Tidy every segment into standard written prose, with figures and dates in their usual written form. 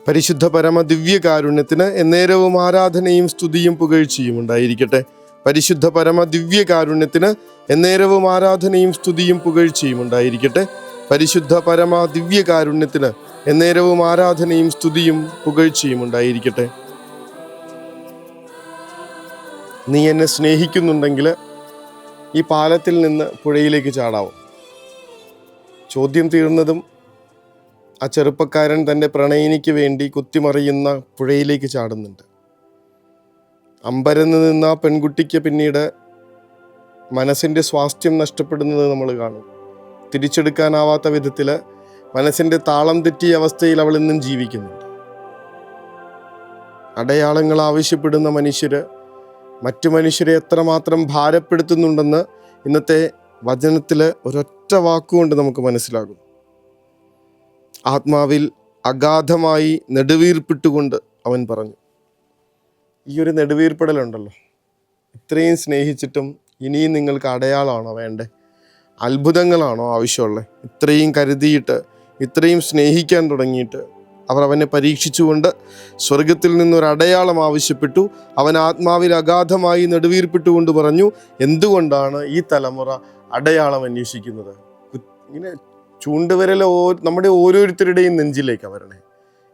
പരിശുദ്ധ പരമ ദിവ്യകാരുണ്യത്തിന് എന്നേരവും ആരാധനയും സ്തുതിയും പുകഴ്ചയും ഉണ്ടായിരിക്കട്ടെ. പരിശുദ്ധ പരമ ദിവ്യകാരുണ്യത്തിന് എന്നേരവും ആരാധനയും സ്തുതിയും പുകഴ്ചയും ഉണ്ടായിരിക്കട്ടെ. പരിശുദ്ധ പരമ ദിവ്യകാരുണ്യത്തിന് എന്നേരവും ആരാധനയും സ്തുതിയും പുകഴ്ചയും ഉണ്ടായിരിക്കട്ടെ. നീ എന്നെ സ്നേഹിക്കുന്നുണ്ടെങ്കിൽ ഈ പാലത്തിൽ നിന്ന് പുഴയിലേക്ക് ചാടാവും. ചോദ്യം തീർന്നതും ആ ചെറുപ്പക്കാരൻ തൻ്റെ പ്രണയിനിക്ക് വേണ്ടി കുത്തിമറിയുന്ന പുഴയിലേക്ക് ചാടുന്നുണ്ട്. അമ്പരന്ന് നിന്ന ആ പെൺകുട്ടിക്ക് പിന്നീട് മനസ്സിൻ്റെ സ്വാസ്ഥ്യം നഷ്ടപ്പെടുന്നത് നമ്മൾ കാണും. തിരിച്ചെടുക്കാനാവാത്ത വിധത്തിൽ മനസ്സിൻ്റെ താളം തെറ്റിയ അവസ്ഥയിൽ അവൾ ഇന്നും ജീവിക്കുന്നുണ്ട്. അടയാളങ്ങൾ ആവശ്യപ്പെടുന്ന മനുഷ്യര് മറ്റു മനുഷ്യരെ എത്രമാത്രം ഭാരപ്പെടുത്തുന്നുണ്ടെന്ന് ഇന്നത്തെ വചനത്തിൽ ഒരൊറ്റ വാക്കുകൊണ്ട് നമുക്ക് മനസ്സിലാകും. ആത്മാവിൽ അഗാധമായി നെടുവീർപ്പിട്ടുകൊണ്ട് അവൻ പറഞ്ഞു. ഈ ഒരു നെടുവീർപ്പിടലുണ്ടല്ലോ, ഇത്രയും സ്നേഹിച്ചിട്ടും ഇനിയും നിങ്ങൾക്ക് അടയാളമാണോ വേണ്ടേ? അത്ഭുതങ്ങളാണോ ആവശ്യമുള്ളത്? ഇത്രയും കരുതിയിട്ട്, ഇത്രയും സ്നേഹിക്കാൻ തുടങ്ങിയിട്ട് അവർ അവനെ പരീക്ഷിച്ചുകൊണ്ട് സ്വർഗത്തിൽ നിന്നൊരു അടയാളം ആവശ്യപ്പെട്ടു. അവൻ ആത്മാവിൽ അഗാധമായി നെടുവീർപ്പിട്ടുകൊണ്ട് പറഞ്ഞു, എന്തുകൊണ്ടാണ് ഈ തലമുറ അടയാളം അന്വേഷിക്കുന്നത്? ഇങ്ങനെ ചൂണ്ടുവിരൽ നമ്മുടെ ഓരോരുത്തരുടെയും നെഞ്ചിലേക്ക് വരണേ.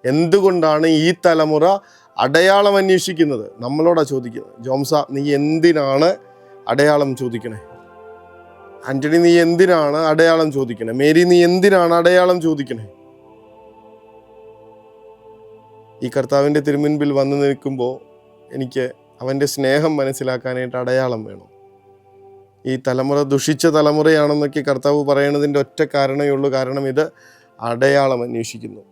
എന്തുകൊണ്ടാണ് ഈ തലമുറ അടയാളം അന്വേഷിക്കുന്നത്? നമ്മളോടാ ചോദിക്കുന്നത്. ജോംസ, നീ എന്തിനാണ് അടയാളം ചോദിക്കണേ? ആന്റണി, നീ എന്തിനാണ് അടയാളം ചോദിക്കണേ? മേരി, നീ എന്തിനാണ് അടയാളം ചോദിക്കണേ? ഈ കർത്താവിൻ്റെ തിരുമുൻപിൽ വന്നു നിൽക്കുമ്പോൾ എനിക്ക് അവൻ്റെ സ്നേഹം മനസ്സിലാക്കാനായിട്ട് അടയാളം വേണം. ഈ തലമുറ ദുഷിച്ച തലമുറയാണെന്നൊക്കെ കർത്താവ് പറയണതിൻ്റെ ഒറ്റ കാരണമേ ഉള്ളൂ. കാരണം ഇത് അടയാളം അന്വേഷിക്കുന്നു.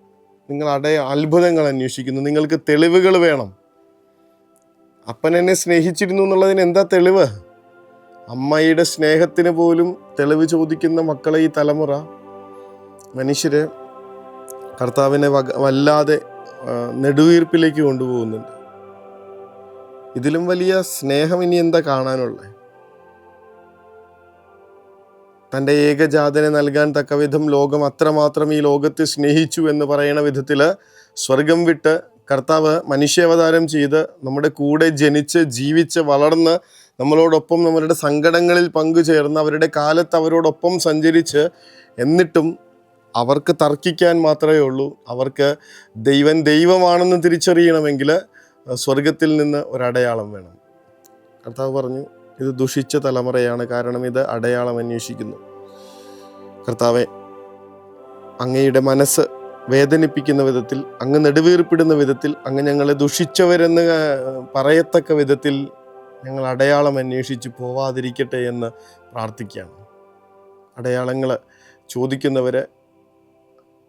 നിങ്ങൾ അത്ഭുതങ്ങൾ അന്വേഷിക്കുന്നു. നിങ്ങൾക്ക് തെളിവുകൾ വേണം. അപ്പൻ എന്നെ സ്നേഹിച്ചിരുന്നു എന്നുള്ളതിന് എന്താ തെളിവ്? അമ്മയുടെ സ്നേഹത്തിന് പോലും തെളിവ് ചോദിക്കുന്ന മക്കളെ ഈ തലമുറ മനുഷ്യര് കർത്താവിനെ വല്ലാതെ നെടുവീർപ്പിലേക്ക് കൊണ്ടുപോകുന്നുണ്ട്. ഇതിലും വലിയ സ്നേഹം ഇനി എന്താ കാണാനുള്ളത്? തൻ്റെ ഏകജാതനെ നൽകാൻ തക്കവിധം ലോകം അത്രമാത്രം ഈ ലോകത്തെ സ്നേഹിച്ചു എന്ന് പറയുന്ന വിധത്തിൽ സ്വർഗം വിട്ട് കർത്താവ് മനുഷ്യാവതാരം ചെയ്ത് നമ്മുടെ കൂടെ ജനിച്ച് ജീവിച്ച് വളർന്ന് നമ്മളോടൊപ്പം നമ്മളുടെ സങ്കടങ്ങളിൽ പങ്കുചേർന്ന് അവരുടെ കാലത്ത് അവരോടൊപ്പം സഞ്ചരിച്ച്, എന്നിട്ടും അവർക്ക് തർക്കിക്കാൻ മാത്രമേ ഉള്ളൂ. അവർക്ക് ദൈവമാണെന്ന് തിരിച്ചറിയണമെങ്കിൽ സ്വർഗത്തിൽ നിന്ന് ഒരടയാളം വേണം. കർത്താവ് പറഞ്ഞു, ഇത് ദുഷിച്ച തലമുറയാണ്, കാരണം ഇത് അടയാളം അന്വേഷിക്കുന്നു. കർത്താവെ, അങ്ങയുടെ മനസ്സ് വേദനിപ്പിക്കുന്ന വിധത്തിൽ, അങ്ങ് നെടുവീർപ്പിടുന്ന വിധത്തിൽ, അങ്ങ് ഞങ്ങളെ ദുഷിച്ചവരെന്ന് പറയത്തക്ക വിധത്തിൽ ഞങ്ങൾ അടയാളം അന്വേഷിച്ച് പോവാതിരിക്കട്ടെ എന്ന് പ്രാർത്ഥിക്കുകയാണ്. അടയാളങ്ങൾ ചോദിക്കുന്നവര്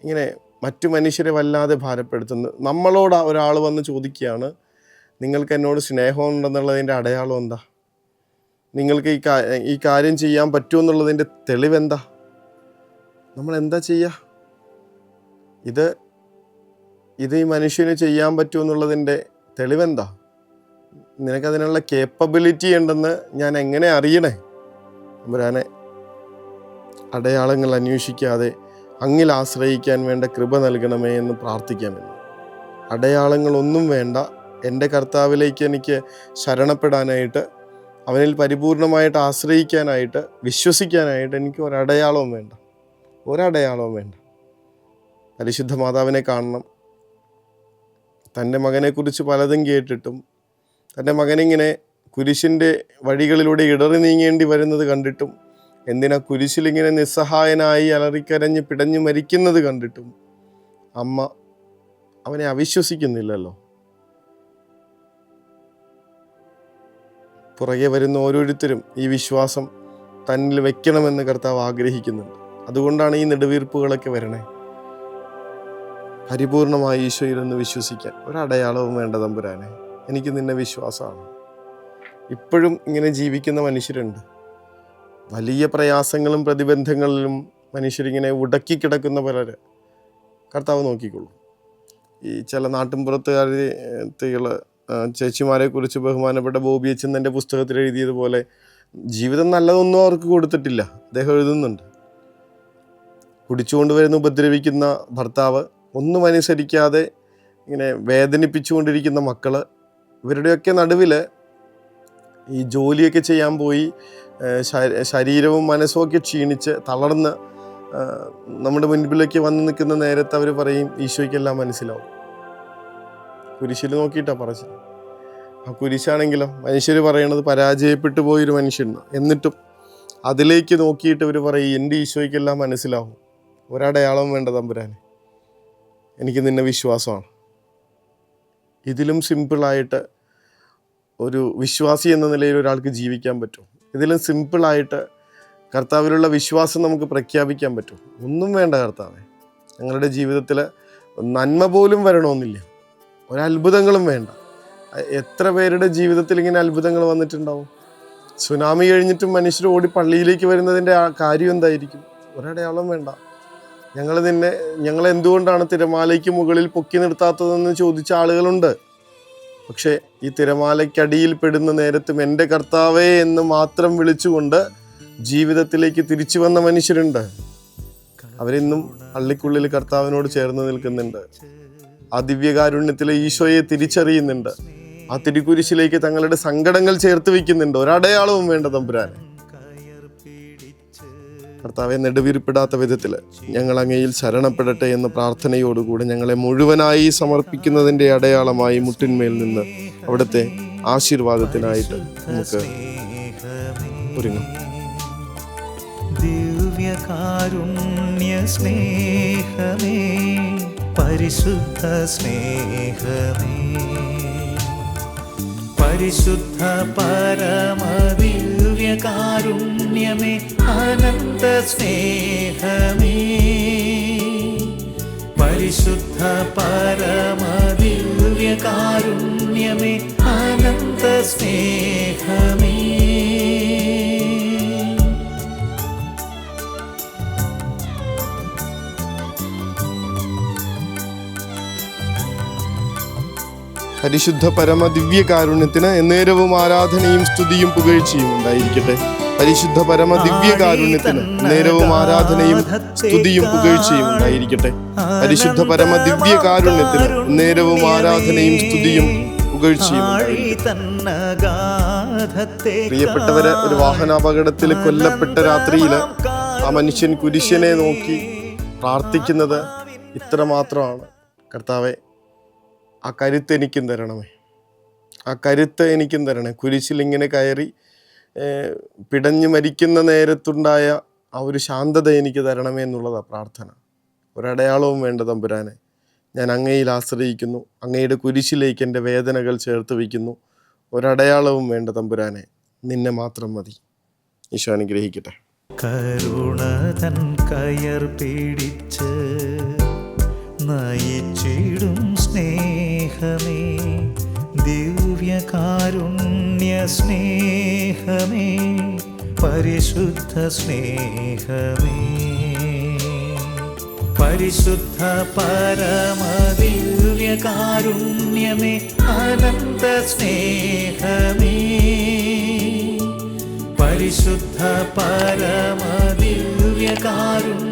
ഇങ്ങനെ മറ്റു മനുഷ്യരെ വല്ലാതെ ഭാരപ്പെടുത്തുന്നു. നമ്മളോട് ഒരാൾ വന്ന് ചോദിക്കുകയാണ്, നിങ്ങൾക്ക് എന്നോട് സ്നേഹമുണ്ടെന്നുള്ളതിൻ്റെ അടയാളം എന്താ? നിങ്ങൾക്ക് ഈ കാര്യം ചെയ്യാൻ പറ്റുമെന്നുള്ളതിൻ്റെ തെളിവെന്താ? നമ്മൾ എന്താ ചെയ്യുക? ഇത് ഈ മനുഷ്യന് ചെയ്യാൻ പറ്റുമെന്നുള്ളതിൻ്റെ തെളിവെന്താ? നിനക്കതിനുള്ള കേപ്പബിലിറ്റി ഉണ്ടെന്ന് ഞാൻ എങ്ങനെ അറിയണേ? തമ്പുരാനെ, അടയാളങ്ങൾ അന്വേഷിക്കാതെ അങ്ങിൽ ആശ്രയിക്കാൻ വേണ്ട കൃപ നൽകണമേ എന്ന് പ്രാർത്ഥിക്കാമെന്ന്. അടയാളങ്ങളൊന്നും വേണ്ട. എൻ്റെ കർത്താവിലേക്ക് എനിക്ക് ശരണപ്പെടാനായിട്ട്, അവനിൽ പരിപൂർണമായിട്ട് ആശ്രയിക്കാനായിട്ട്, വിശ്വസിക്കാനായിട്ട് എനിക്ക് ഒരടയാളവും വേണ്ട. പരിശുദ്ധ മാതാവിനെ കാണണം. തൻ്റെ മകനെക്കുറിച്ച് പലതും കേട്ടിട്ടും തൻ്റെ മകനിങ്ങനെ കുരിശിൻ്റെ വഴികളിലൂടെ ഇടറി നീങ്ങേണ്ടി വരുന്നത് കണ്ടിട്ടും, എന്തിനാ കുരിശിലിങ്ങനെ നിസ്സഹായനായി അലറിക്കരഞ്ഞ് പിടഞ്ഞു മരിക്കുന്നത് കണ്ടിട്ടും അമ്മ അവനെ അവിശ്വസിക്കുന്നില്ലല്ലോ. പുറകെ വരുന്ന ഓരോരുത്തരും ഈ വിശ്വാസം തന്നിൽ വെക്കണമെന്ന് കർത്താവ് ആഗ്രഹിക്കുന്നുണ്ട്. അതുകൊണ്ടാണ് ഈ നെടുവീർപ്പുകളൊക്കെ വരണേ. പരിപൂർണമായി ഈശോയിലൊന്ന് വിശ്വസിക്കാൻ ഒരടയാളവും വേണ്ട തമ്പുരാനെ. എനിക്ക് നിന്നെ വിശ്വാസമാണ്. ഇപ്പോഴും ഇങ്ങനെ ജീവിക്കുന്ന മനുഷ്യരുണ്ട്. വലിയ പ്രയാസങ്ങളും പ്രതിബന്ധങ്ങളിലും മനുഷ്യരിങ്ങനെ ഉടക്കിക്കിടക്കുന്ന പലര് കർത്താവ് നോക്കിക്കൊള്ളും. ഈ ചില നാട്ടിൻപുറത്തുകാരികൾ ചേച്ചിമാരെ കുറിച്ച് ബഹുമാനപ്പെട്ട ബോബി അച്ഛൻ തൻ്റെ പുസ്തകത്തിൽ എഴുതിയതുപോലെ ജീവിതം നല്ലതൊന്നും അവർക്ക് കൊടുത്തിട്ടില്ല. അദ്ദേഹം എഴുതുന്നുണ്ട്, കുടിച്ചുകൊണ്ടുവരുന്ന ഉപദ്രവിക്കുന്ന ഭർത്താവ് ഒന്നും അനുസരിക്കാതെ ഇങ്ങനെ വേദനിപ്പിച്ചുകൊണ്ടിരിക്കുന്ന മക്കൾ, ഇവരുടെയൊക്കെ നടുവിൽ ഈ ജോലിയൊക്കെ ചെയ്യാൻ പോയി ശരീരവും മനസ്സും ഒക്കെ ക്ഷീണിച്ച് തളർന്ന് നമ്മുടെ മുൻപിലേക്ക് വന്ന് നിൽക്കുന്ന നേരത്ത് അവർ പറയും ഈശോയ്ക്കെല്ലാം മനസ്സിലാവും. കുരിശിൽ നോക്കിയിട്ടാണ് പറച്ചത്. ആ കുരിശാണെങ്കിലോ മനുഷ്യർ പറയണത് പരാജയപ്പെട്ടു പോയൊരു മനുഷ്യനാണ്. എന്നിട്ടും അതിലേക്ക് നോക്കിയിട്ട് ഇവർ പറയും എൻ്റെ ഈശോയ്ക്കെല്ലാം മനസ്സിലാവും. ഒരടയാളവും വേണ്ട തമ്പുരാനെ, എനിക്ക് നിന്നെ വിശ്വാസമാണ്. ഇതിലും സിമ്പിളായിട്ട് ഒരു വിശ്വാസി എന്ന നിലയിൽ ഒരാൾക്ക് ജീവിക്കാൻ പറ്റും. ഇതിലും സിമ്പിളായിട്ട് കർത്താവിലുള്ള വിശ്വാസം നമുക്ക് പ്രഖ്യാപിക്കാൻ പറ്റും. ഒന്നും വേണ്ട കർത്താവേ, ഞങ്ങളുടെ ജീവിതത്തിൽ നന്മ പോലും വരണമെന്നില്ല, ഒരത്ഭുതങ്ങളും വേണ്ട. എത്ര പേരുടെ ജീവിതത്തിൽ ഇങ്ങനെ അത്ഭുതങ്ങൾ വന്നിട്ടുണ്ടാവും. സുനാമി കഴിഞ്ഞിട്ടും മനുഷ്യർ ഓടി പള്ളിയിലേക്ക് വരുന്നതിൻ്റെ ആ കാര്യം എന്തായിരിക്കും? ഒരടയാളം വേണ്ട. ഞങ്ങളെന്തുകൊണ്ടാണ് തിരമാലയ്ക്ക് മുകളിൽ പൊക്കി നിർത്താത്തതെന്ന് ചോദിച്ച ആളുകളുണ്ട്. പക്ഷേ ഈ തിരമാലയ്ക്കടിയിൽ പെടുന്ന നേരത്തും എൻ്റെ കർത്താവേ എന്ന് മാത്രം വിളിച്ചുകൊണ്ട് ജീവിതത്തിലേക്ക് തിരിച്ചു വന്ന മനുഷ്യരുണ്ട്. അവരിന്നും പള്ളിക്കുള്ളിൽ കർത്താവിനോട് ചേർന്ന് നിൽക്കുന്നുണ്ട്. ആ ദിവ്യകാരുണ്യത്തിലെ ഈശോയെ തിരിച്ചറിയുന്നുണ്ട്. ആ തിരുക്കുരിശിലേക്ക് തങ്ങളുടെ സങ്കടങ്ങൾ ചേർത്ത് വയ്ക്കുന്നുണ്ട്. ഒരടയാളവും വേണ്ട തമ്പുരാനെ. കർത്താവെ, നെടുവീർപ്പിടാത്ത വിധത്തിൽ ഞങ്ങൾ അങ്ങയിൽ ശരണപ്പെടട്ടെ എന്ന പ്രാർത്ഥനയോടുകൂടി ഞങ്ങളെ മുഴുവനായി സമർപ്പിക്കുന്നതിൻ്റെ അടയാളമായി മുട്ടിന്മേൽ നിന്ന് അവിടുത്തെ ആശീർവാദത്തിനായിട്ട് നമുക്ക് ഒരുങ്ങാം. ദിവ്യകാരുണ്യ സ്നേഹമേ, പരിശുദ്ധ സ്നേഹമേ, പരിശുദ്ധ പരമദിവ്യകാരുണ്യമേ, അനന്ത സ്നേഹമേ, പരിശുദ്ധ പരമദിവ്യകാരുണ്യമേ, അനന്ത സ്നേഹമേ. പരിശുദ്ധ പരമ ദിവ്യകാരുണ്യത്തിന് എന്നേരവും ആരാധനയും സ്തുതിയും പുകഴ്ചയും ഉണ്ടായിരിക്കട്ടെ. പരിശുദ്ധ പരമ ദിവ്യകാരുണ്യത്തിന് നേരവും ആരാധനയും സ്തുതിയും പുകഴ്ചയും ഉണ്ടായിരിക്കട്ടെ. പരിശുദ്ധ പരമ ദിവ്യകാരുണ്യത്തിന് നേരവും ആരാധനയും സ്തുതിയും പുകഴ്ചയും ഉണ്ടായിരിക്കട്ടെ. പ്രിയപ്പെട്ടവരെ, ഒരു വാഹനാപകടത്തിൽ കൊല്ലപ്പെട്ട രാത്രിയിൽ ആ മനുഷ്യൻ കുരിശനെ നോക്കി പ്രാർത്ഥിക്കുന്നത് ഇത്ര മാത്രമാണ്: കർത്താവെ, ആ കരുത്ത് എനിക്കും തരണമേ, ആ കരുത്ത് എനിക്കും തരണേ. കുരിശിൽ ഇങ്ങനെ കയറി പിടഞ്ഞു മരിക്കുന്ന നേരത്തുണ്ടായ ആ ഒരു ശാന്തത എനിക്ക് തരണമേ എന്നുള്ളതാണ് പ്രാർത്ഥന. ഒരടയാളവും വേണ്ട തമ്പുരാനെ, ഞാൻ അങ്ങയിൽ ആശ്രയിക്കുന്നു. അങ്ങയുടെ കുരിശിലേക്ക് എൻ്റെ വേദനകൾ ചേർത്ത് വയ്ക്കുന്നു. ഒരടയാളവും വേണ്ട തമ്പുരാനെ, നിന്നെ മാത്രം മതി. ഈശോ അനുഗ്രഹിക്കട്ടെ. കരുണതൻ കയർ പിടിച്ച് നയിച്ചിടും സ്നേഹമേ, ദിവ്യകാരുണ്യ സ്നേഹമേ, പരിശുദ്ധ സ്നേഹമേ, പരിശുദ്ധ പരമദിവ്യകാരുണ്യമേ, അനന്ത സ്നേഹമേ, പരിശുദ്ധ പരമദിവ്യകാരുണ്യ